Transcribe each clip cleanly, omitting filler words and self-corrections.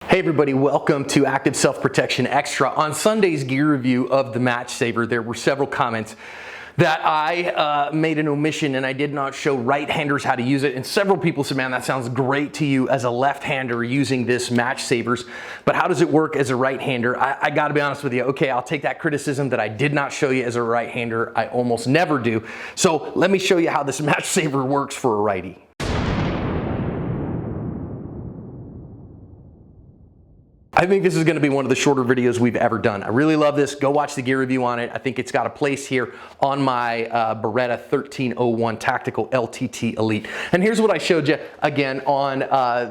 Hey everybody, welcome to Active Self-Protection Extra. On Sunday's gear review of the MatchSaver, there were several comments that I made an omission and I did not show right-handers how to use it. And several people said, man, that sounds great to you as a left-hander using this MatchSaverZ, but how does it work as a right-hander? I gotta be honest with you. Okay, I'll take that criticism that I did not show you as a right-hander. I almost never do. So let me show you how this MatchSaver works for a righty. I think this is going to be one of the shorter videos we've ever done. I really love this. Go watch the gear review on it. I think it's got a place here on my Beretta 1301 Tactical LTT Elite. And here's what I showed you again on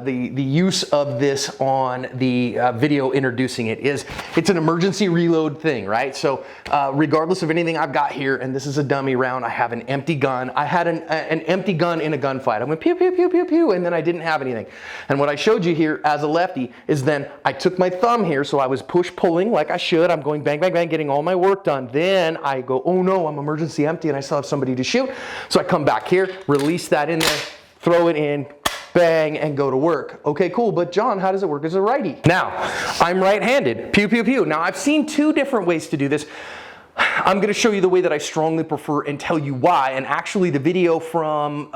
the use of this on the video introducing it. It's an emergency reload thing, right? So regardless of anything I've got here, and this is a dummy round, I have an empty gun. I had an empty gun in a gunfight. I went pew, pew, pew, pew, pew, and then I didn't have anything. And what I showed you here as a lefty is then I took my thumb here, so I was push-pulling like I should. I'm going bang, bang, bang, getting all my work done. Then I go, oh no, I'm emergency empty and I still have somebody to shoot. So I come back here, release that in there, throw it in, bang, and go to work. Okay, cool, but John, how does it work as a righty? Now, I'm right-handed, pew, pew, pew. Now, I've seen two different ways to do this. I'm going to show you the way that I strongly prefer and tell you why. And actually the video from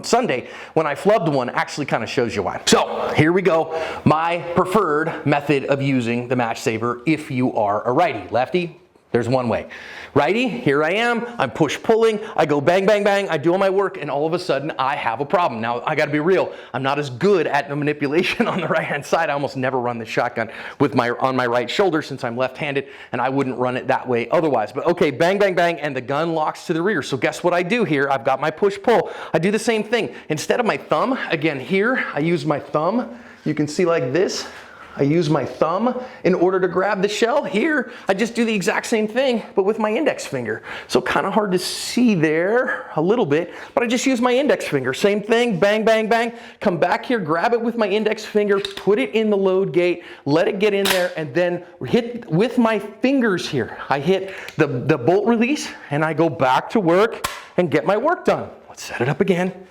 Sunday when I flubbed one actually kind of shows you why. So here we go. My preferred method of using the MatchSaver if you are a righty. Lefty, there's one way. Righty, here I am, I'm push-pulling, I go bang, bang, bang, I do all my work, and all of a sudden I have a problem. Now, I gotta be real, I'm not as good at the manipulation on the right-hand side. I almost never run the shotgun with on my right shoulder since I'm left-handed, and I wouldn't run it that way otherwise. But okay, bang, bang, bang, and the gun locks to the rear. So guess what I do here? I've got my push-pull. I do the same thing. Instead of my thumb, again here, I use my thumb. You can see like this. I use my thumb in order to grab the shell. Here, I just do the exact same thing, but with my index finger. So kind of hard to see there a little bit, but I just use my index finger. Same thing, bang, bang, bang. Come back here, grab it with my index finger, put it in the load gate, let it get in there, and then hit with my fingers here. I hit the bolt release, and I go back to work and get my work done. Let's set it up again.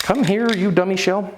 Come here, you dummy shell.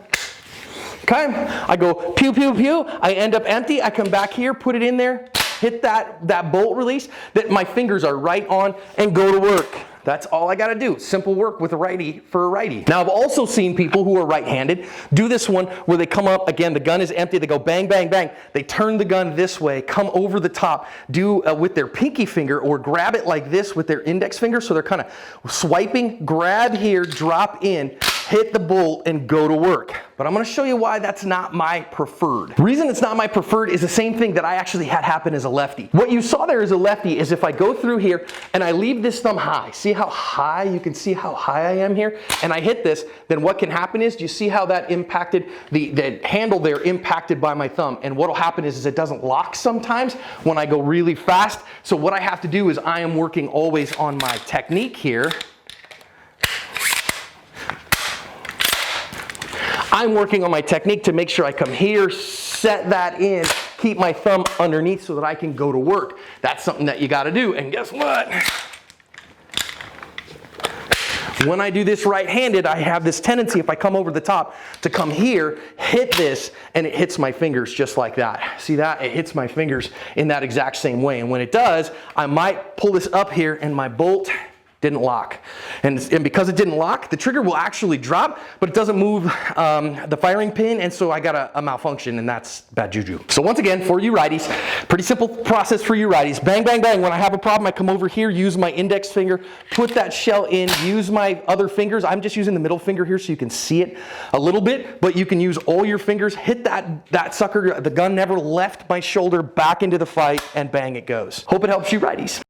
Okay, I go pew, pew, pew. I end up empty. I come back here, put it in there, hit that bolt release that my fingers are right on, and go to work. That's all I gotta do. Simple work with a righty for a righty. Now, I've also seen people who are right-handed do this one where they come up, again, the gun is empty, they go bang, bang, bang. They turn the gun this way, come over the top, do with their pinky finger or grab it like this with their index finger. So they're kind of swiping, grab here, drop in, hit the bolt, and go to work. But I'm gonna show you why that's not my preferred. The reason it's not my preferred is the same thing that I actually had happen as a lefty. What you saw there as a lefty is if I go through here and I leave this thumb high, see how high, you can see how high I am here, and I hit this, then what can happen is, do you see how that impacted, the handle there impacted by my thumb, and what'll happen is it doesn't lock sometimes when I go really fast. So what I have to do is I am working always on my technique here. I'm working on my technique to make sure I come here, set that in, keep my thumb underneath so that I can go to work. That's something that you gotta do, and guess what? When I do this right-handed, I have this tendency, if I come over the top, to come here, hit this, and it hits my fingers just like that. See that? It hits my fingers in that exact same way. And when it does, I might pull this up here, and my bolt didn't lock. And because it didn't lock, the trigger will actually drop, but it doesn't move the firing pin, and so I got a malfunction, and that's bad juju. So once again, for you righties, pretty simple process for you righties. Bang, bang, bang. When I have a problem, I come over here, use my index finger, put that shell in, use my other fingers. I'm just using the middle finger here so you can see it a little bit, but you can use all your fingers. Hit that sucker. The gun never left my shoulder, back into the fight, and bang, it goes. Hope it helps you righties.